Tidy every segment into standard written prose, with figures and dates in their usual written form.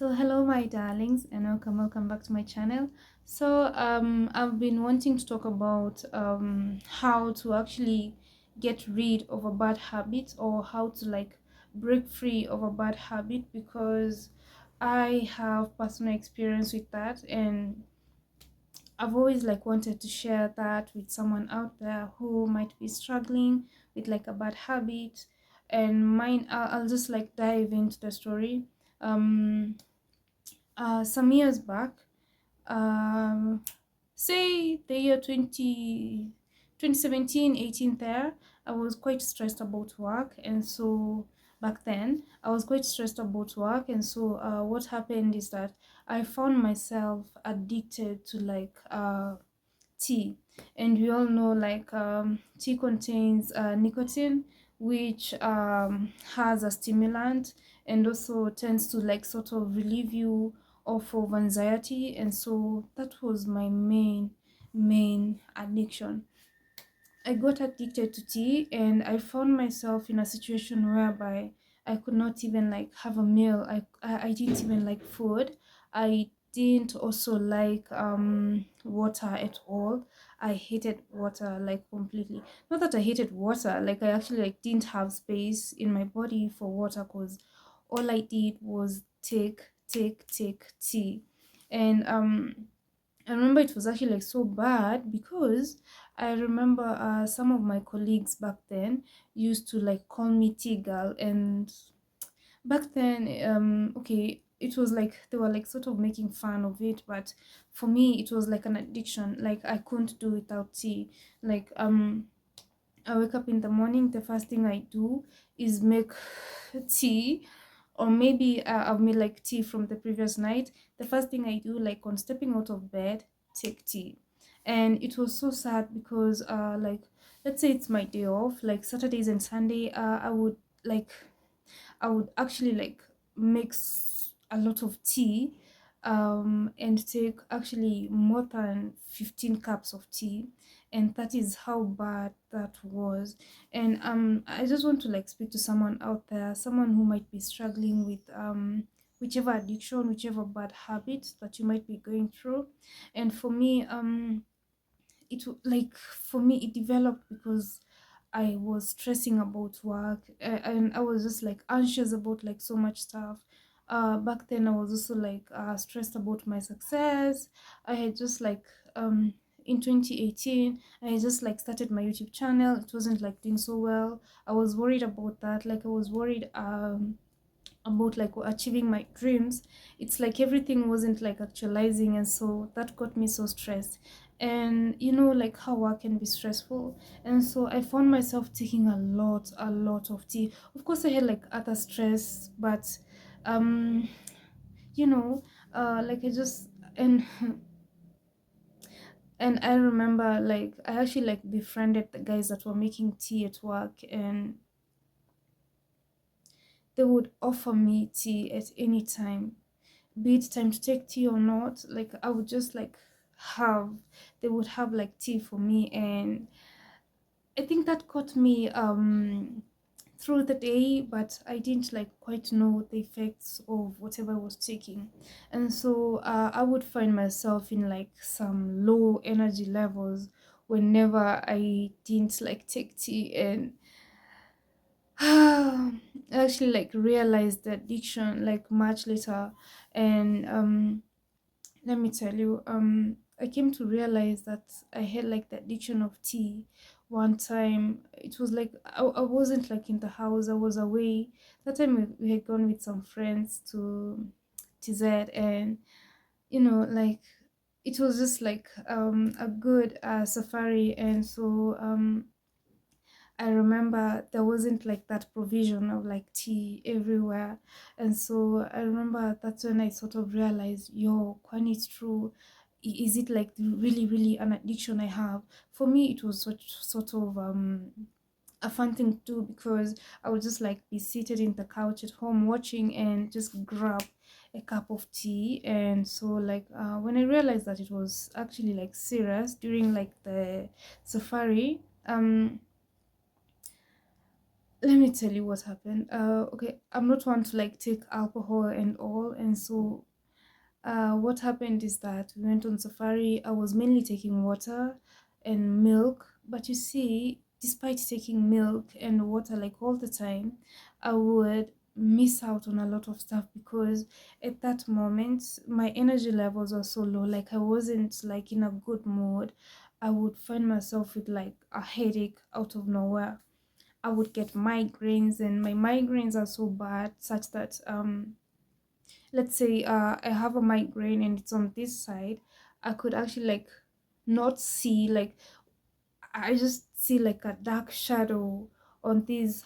So hello my darlings and welcome back to my channel. So I've been wanting to talk about how to actually get rid of a bad habit, or how to like break free of a bad habit, because I have personal experience with that, and I've always like wanted to share that with someone out there who might be struggling with like a bad habit. And mine, I'll just like dive into the story. um some years back, um, say the year 2017, 18 there, I was quite stressed about work. And so back then, I was quite stressed about work. And so what happened is that I found myself addicted to like tea. And we all know like tea contains nicotine, which has a stimulant, and also tends to like sort of relieve you off of anxiety. And so that was my main addiction. I got addicted to tea, and I found myself in a situation whereby I could not even like have a meal. I didn't even like food. I didn't also like water at all. I hated water like completely. Not that I hated water, like I actually like didn't have space in my body for water, because all I did was take tea. And I remember it was actually like so bad, because I remember some of my colleagues back then used to like call me tea girl. And back then, okay, it was like they were like sort of making fun of it, but for me it was like an addiction. Like I couldn't do without tea. Like I wake up in the morning, the first thing I do is make tea, or maybe I've made like tea from the previous night. The first thing I do, like on stepping out of bed, take tea. And it was so sad because, like, let's say it's my day off, like Saturdays and Sunday, like, I would actually like mix a lot of tea, and take actually more than 15 cups of tea. And that is how bad that was. And I just want to like speak to someone out there, someone who might be struggling with whichever addiction, whichever bad habit that you might be going through. And for me, like for me it developed because I was stressing about work, and I was just like anxious about like so much stuff. Back then I was also like stressed about my success. I had just like in 2018 I had just like started my YouTube channel. It wasn't like doing so well. I was worried about that. Like I was worried about like achieving my dreams. It's like everything wasn't like actualizing, and so that got me so stressed. And you know like how work can be stressful. And so I found myself taking a lot of tea. Of course I had like other stress, but um you know like I just and and I remember like I actually like befriended the guys that were making tea at work, and they would offer me tea at any time, be it time to take tea or not. Like I would just like have they would have like tea for me. And I think that got me through the day, but I didn't like quite know the effects of whatever I was taking. And so I would find myself in like some low energy levels whenever I didn't like take tea. And I actually like realized the addiction like much later. And let me tell you, I came to realize that I had like the addiction of tea. One time it was like I wasn't like in the house, I was away. That time we had gone with some friends to TZ. And you know like it was just like a good safari. And so I remember there wasn't like that provision of like tea everywhere. And so I remember that's when I sort of realized, yo, when it's true, is it like really an addiction I have? For me, it was sort of a fun thing to do, because I would just like be seated in the couch at home watching and just grab a cup of tea. And so like when I realized that it was actually like serious during like the safari, let me tell you what happened. Okay, I'm not one to like take alcohol and all, and so what happened is that we went on safari. I was mainly taking water and milk, but you see, despite taking milk and water like all the time, I would miss out on a lot of stuff because at that moment my energy levels were so low. Like I wasn't like in a good mood. I would find myself with like a headache out of nowhere. I would get migraines, and my migraines are so bad such that let's say I have a migraine and it's on this side, I could actually like not see, like I just see like a dark shadow on this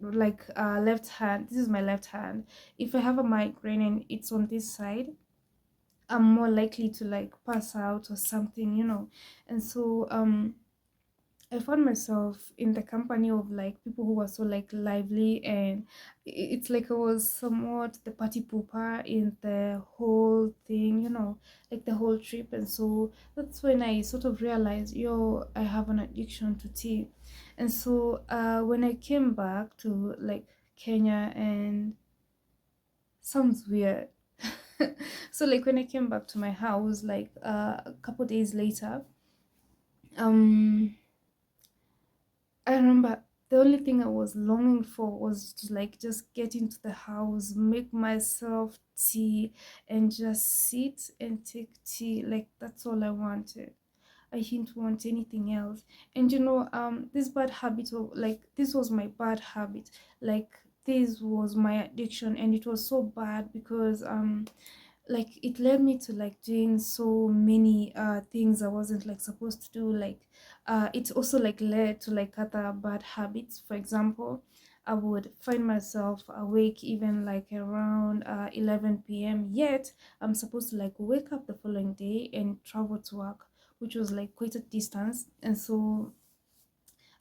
like left hand. This is my left hand. If I have a migraine and it's on this side, I'm more likely to like pass out or something, And so I found myself in the company of like people who were so like lively, and it's like I was somewhat the party pooper in the whole thing, like the whole trip. And so that's when I sort of realized, yo, I have an addiction to tea. And so when I came back to like Kenya, and sounds weird. So like when I came back to my house like a couple days later, um I remember the only thing I was longing for was to like just get into the house, make myself tea, and just sit and take tea. Like that's all I wanted. I didn't want anything else. And this bad habit of like this was my bad habit. Like this was my addiction, and it was so bad because like it led me to like doing so many things I wasn't like supposed to do. Like it also like led to like other bad habits. For example, I would find myself awake even like around 11 p.m., yet I'm supposed to like wake up the following day and travel to work, which was like quite a distance. And so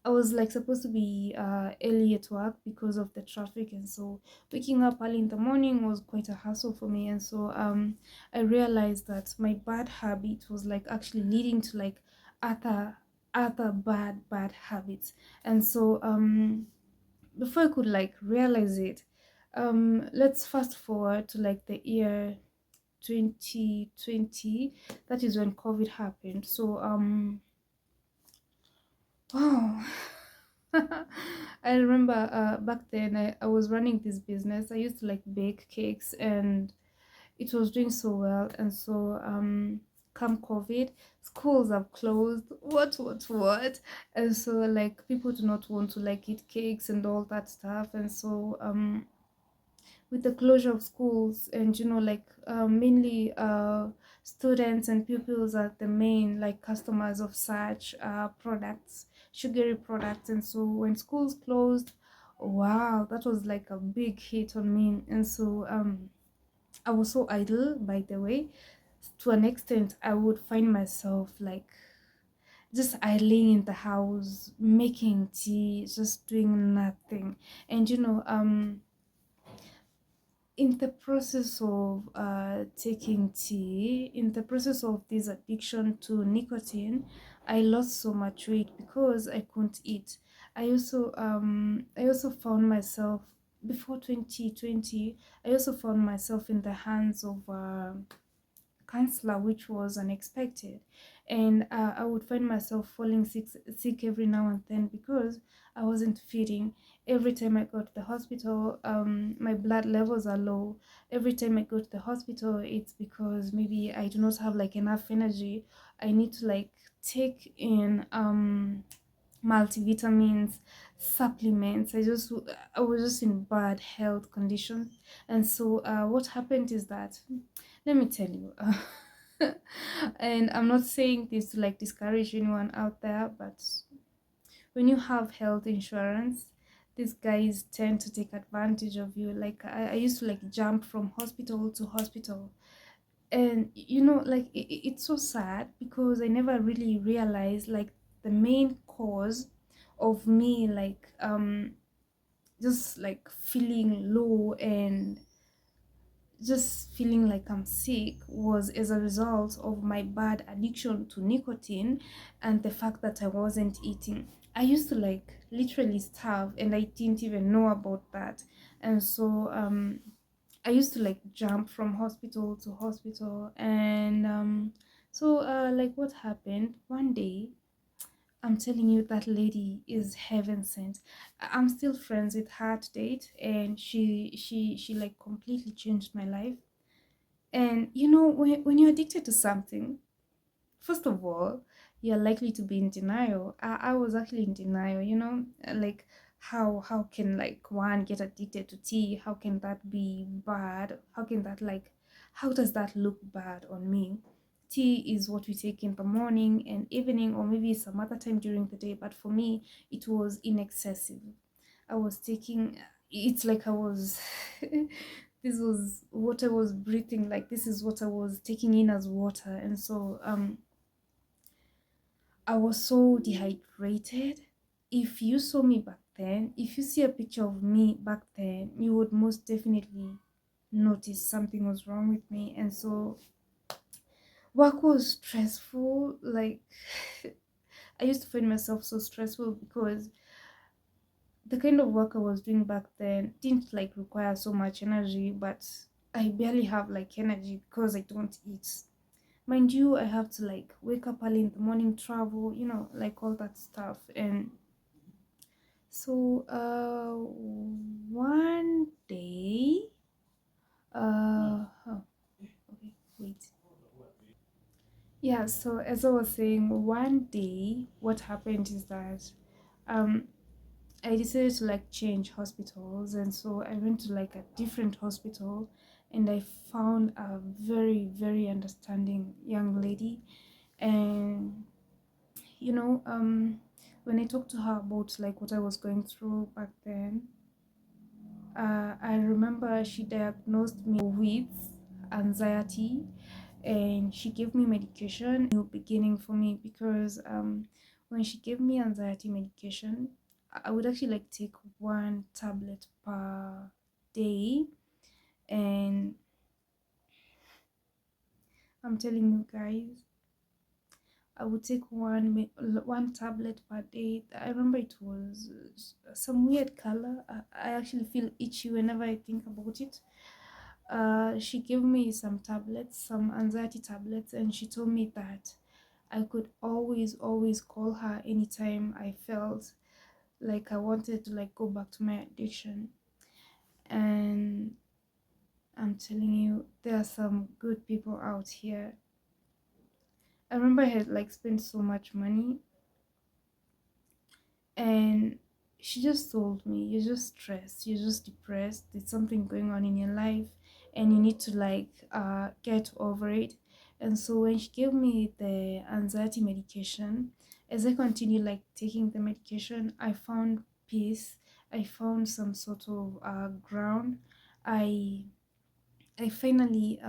I was like supposed to be early at work because of the traffic, and so waking up early in the morning was quite a hassle for me. And so I realized that my bad habit was like actually leading to like other bad habits. And so before I could like realize it, let's fast forward to like the year 2020. That is when COVID happened. So oh, I remember back then I was running this business. I used to like bake cakes, and it was doing so well. And so come COVID, schools have closed. What? And so like people do not want to like eat cakes and all that stuff. And so with the closure of schools, and like mainly students and pupils are the main like customers of such products, sugary products. And so when schools closed, wow, that was like a big hit on me. And so I was so idle, by the way. To an extent I would find myself like just idling in the house, making tea, just doing nothing. And in the process of taking tea, in the process of this addiction to nicotine, I lost so much weight because I couldn't eat. I also found myself before 2020. I also found myself in the hands of counselor, which was unexpected. And I would find myself falling sick every now and then because I wasn't feeding. Every time I go to the hospital, my blood levels are low. Every time I go to the hospital, it's because maybe I do not have like enough energy. I need to like take in multivitamins, supplements. I was just in bad health conditions. And so what happened is that, let me tell you, and I'm not saying this to like discourage anyone out there, but when you have health insurance, these guys tend to take advantage of you. Like I used to like jump from hospital to hospital, and like it's so sad because I never really realized like the main cause of me like just like feeling low and just feeling like I'm sick was as a result of my bad addiction to nicotine and the fact that I wasn't eating. I used to like literally starve and I didn't even know about that. And so I used to like jump from hospital to hospital. And like what happened one day, I'm telling you, that lady is heaven sent. I'm still friends with her to date, and she like completely changed my life. And you know, when you're addicted to something, first of all, you're likely to be in denial. I was actually in denial, you know, like how can like one get addicted to tea? How can that be bad? How can that like how does that look bad on me? Tea is what we take in the morning and evening, or maybe some other time during the day, but for me it was in excessive. I was taking, it's like I was this was what I was breathing, like this is what I was taking in as water. And so I was so dehydrated. If you saw me back then, if you see a picture of me back then, you would most definitely notice something was wrong with me. And so work was stressful. Like, I used to find myself so stressful because the kind of work I was doing back then didn't like require so much energy, but I barely have like energy because I don't eat. Mind you, I have to like wake up early in the morning, travel, you know, like all that stuff. And so one day, oh, okay, wait. Yeah, so as I was saying, one day what happened is that um I decided to like change hospitals, and so I went to like a different hospital, and I found a very, very understanding young lady. And you know, when I talked to her about like what I was going through back then, I remember she diagnosed me with anxiety, and she gave me medication. New beginning for me because when she gave me anxiety medication, I would actually like take one tablet per day. And I'm telling you guys, I would take one tablet per day. I remember it was some weird color. I actually feel itchy whenever I think about it. She gave me some tablets, some anxiety tablets, and she told me that I could always call her anytime I felt like I wanted to like go back to my addiction. And I'm telling you, there are some good people out here. I remember I had like spent so much money, and she just told me, you're just stressed, you're just depressed, there's something going on in your life, and you need to like get over it. And so when she gave me the anxiety medication, as I continued like taking the medication, I found peace. I found some sort of ground. I i finally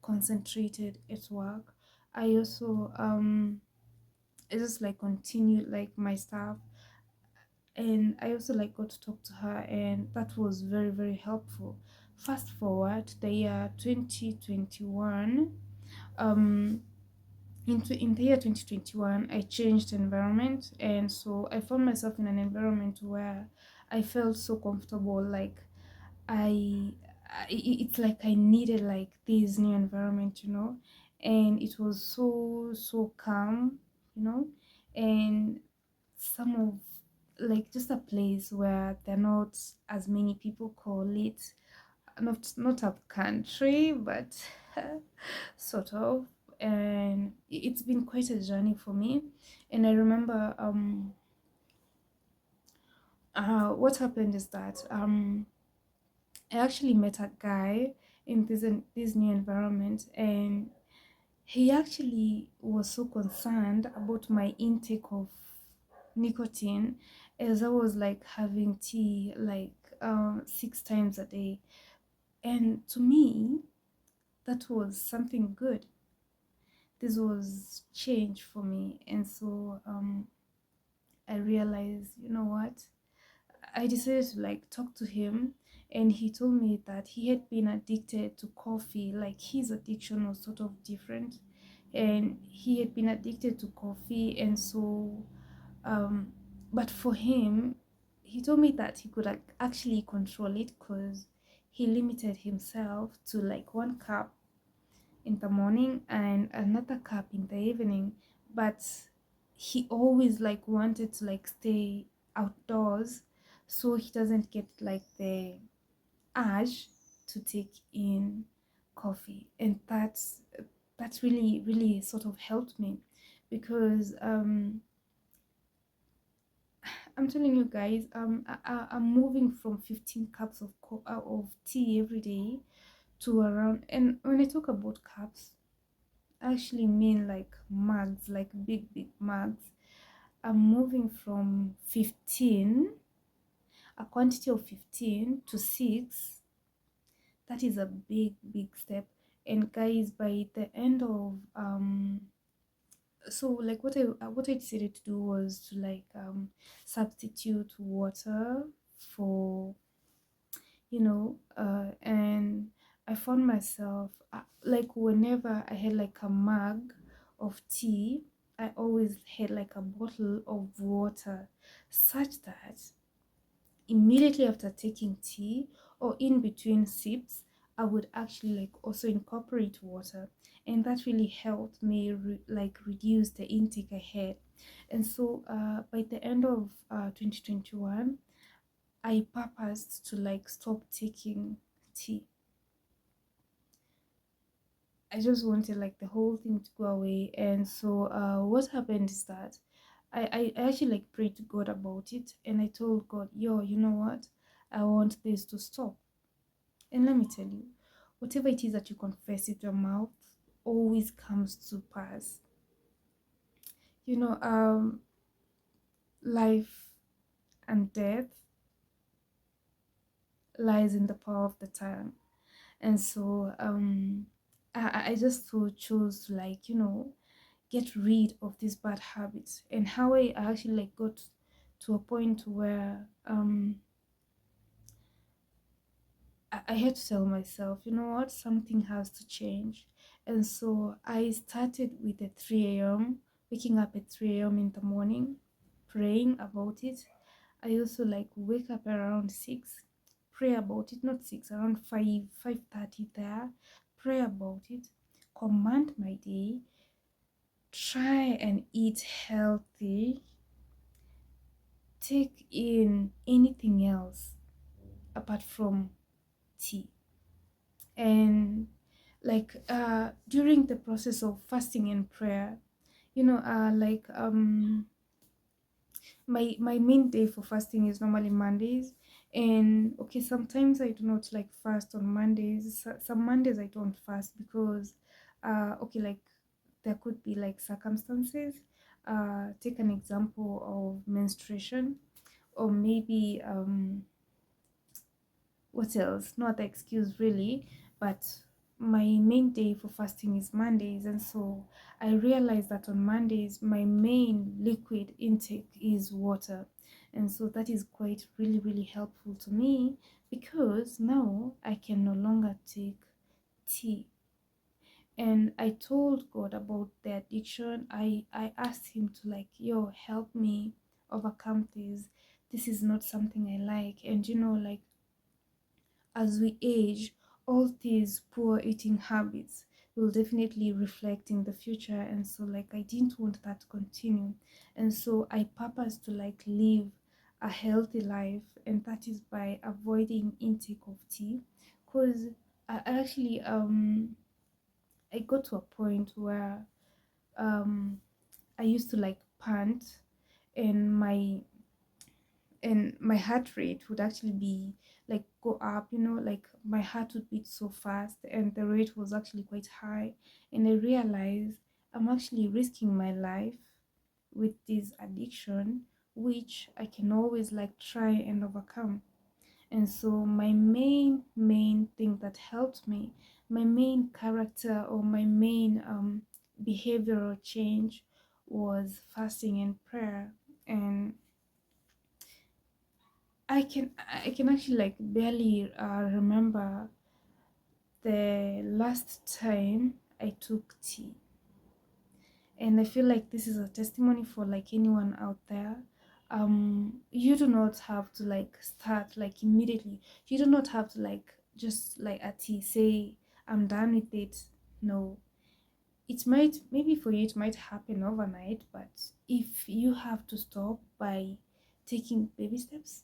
concentrated at work. I also I just like continued like my stuff, and I also like got to talk to her, and that was very, very helpful. Fast forward the year 2021, um in the year 2021 I changed environment, and so I found myself in an environment where I felt so comfortable. Like I, it's like I needed like this new environment, you know, and it was so calm, you know, and some of like just a place where there are not as many people call it, not a country, but sort of. And it's been quite a journey for me. And I remember what happened is that I actually met a guy in this new environment, and he actually was so concerned about my intake of nicotine, as I was like having tea like 6 times a day. And to me, that was something good. This was change for me. And so I realized, you know what? I decided to like talk to him, and he told me that he had been addicted to coffee. Like his addiction was sort of different, and he had been addicted to coffee. And so um But for him, he told me that he could actually control it because he limited himself to like one cup in the morning and another cup in the evening. But he always like wanted to like stay outdoors so he doesn't get like the urge to take in coffee. And that's really really sort of helped me because I'm telling you guys, I'm moving from 15 cups of of tea every day to around, and when I talk about cups, I actually mean like mugs, like big big mugs. I'm moving from 15, a quantity of 15 to 6. That is a big big step. And guys, by the end of so like what I decided to do was to like substitute water for and I found myself like whenever I had like a mug of tea, I always had like a bottle of water, such that immediately after taking tea or in between sips, I would actually like also incorporate water, and that really helped me like reduce the intake I had. And so by the end of 2021, I purposed to like stop taking tea. I just wanted like the whole thing to go away. And so what happened is that I actually like prayed to God about it, and I told God, yo, you know what? I want this to stop. And let me tell you, whatever it is that you confess with your mouth always comes to pass. You know, life and death lies in the power of the tongue. And so I just so chose to like, get rid of these bad habits. And how I actually like got to a point where I had to tell myself, you know what, something has to change. And so I started with a 3 a.m., waking up at 3 a.m. in the morning, praying about it. I also like wake up around 6, pray about it, not 6, around 5, 5:30 there, pray about it, command my day, try and eat healthy, take in anything else apart from tea. And like during the process of fasting and prayer, like my main day for fasting is normally Mondays. And okay, sometimes I do not like fast on Mondays. Some Mondays I don't fast because okay, like there could be like circumstances. Take an example of menstruation, or maybe what else? Not the excuse really, but my main day for fasting is Mondays. And so I realized that on Mondays my main liquid intake is water. And so that is quite really really helpful to me, because now I can no longer take tea. And I told God about the addiction. I asked him to like, yo, help me overcome this is not something I like. And like, as we age, all these poor eating habits will definitely reflect in the future. And so like I didn't want that to continue. And so I purpose to like live a healthy life, and that is by avoiding intake of tea. Because I actually I got to a point where um I used to like pant, and my heart rate would actually be like go up, like my heart would beat so fast, and the rate was actually quite high. And I realized I'm actually risking my life with this addiction, which I can always like try and overcome. And so my main thing that helped me, my main character, or my main behavioral change, was fasting and prayer. And I can actually like barely remember the last time I took tea. And I feel like this is a testimony for like anyone out there. You do not have to like start like immediately. You do not have to like just like a tea say I'm done with it. No, it might, maybe for you it might happen overnight, but if you have to stop by taking baby steps,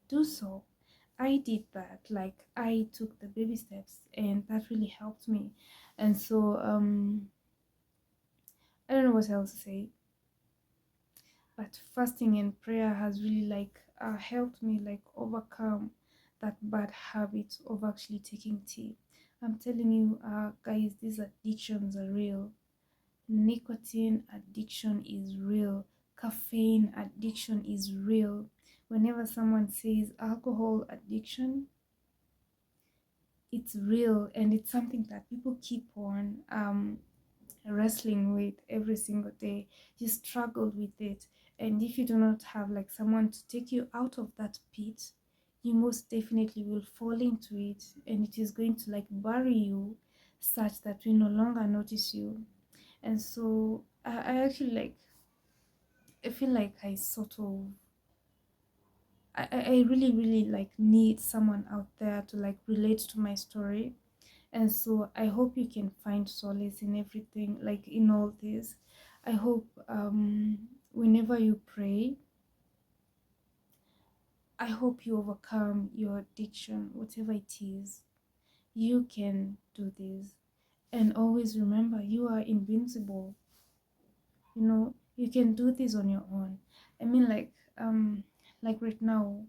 do so. I did that, like I took the baby steps and that really helped me. And so I don't know what else to say, but fasting and prayer has really like helped me like overcome that bad habit of actually taking tea. I'm telling you, guys, these addictions are real. Nicotine addiction is real. Caffeine addiction is real. Whenever someone says alcohol addiction, it's real, and it's something that people keep on wrestling with every single day. You struggle with it, and if you do not have like someone to take you out of that pit, you most definitely will fall into it, and it is going to like bury you such that we no longer notice you. And so I actually like, I feel like I sort of I really really like need someone out there to like relate to my story. And so I hope you can find solace in everything, like in all this. I hope whenever you pray, I hope you overcome your addiction, whatever it is. You can do this. And always remember, you are invincible. You know, you can do this on your own. I mean, like right now,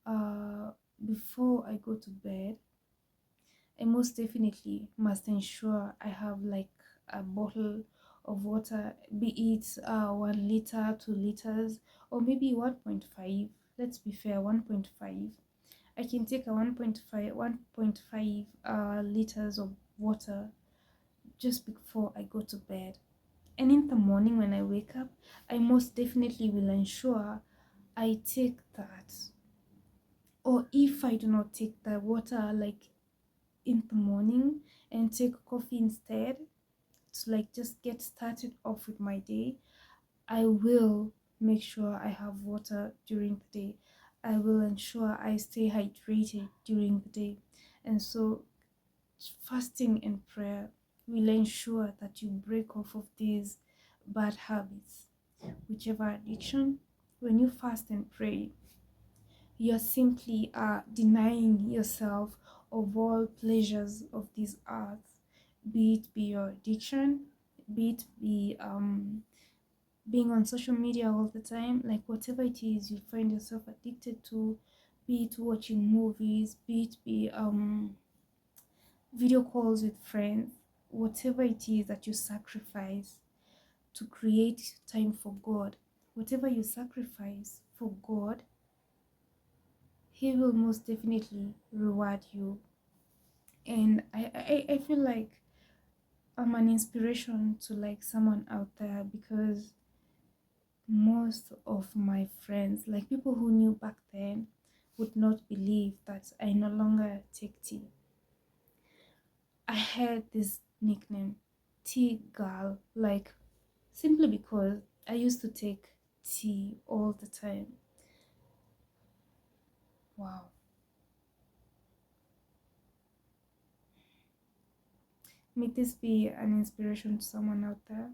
uh, before I go to bed, I most definitely must ensure I have like a bottle of water, be it 1 liter, 2 liters, or maybe 1.5. Let's be fair, 1.5. I can take a 1.5 liters of water just before I go to bed. And in the morning when I wake up, I most definitely will ensure I take that. Or if I do not take the water like in the morning and take coffee instead to like just get started off with my day, I will make sure I have water during the day. I will ensure I stay hydrated during the day. And so fasting and prayer will ensure that you break off of these bad habits, whichever addiction. When you fast and pray, you're simply denying yourself of all pleasures of this earth, be it be your addiction, be it be being on social media all the time, like whatever it is you find yourself addicted to, be it watching movies, be it be video calls with friends, whatever it is that you sacrifice to create time for God, whatever you sacrifice for God, He will most definitely reward you. And I feel like I'm an inspiration to like someone out there, because most of my friends, like people who knew back then, would not believe that I no longer take tea. I had this nickname, Tea Girl, like simply because I used to take tea all the time. Wow. May this be an inspiration to someone out there.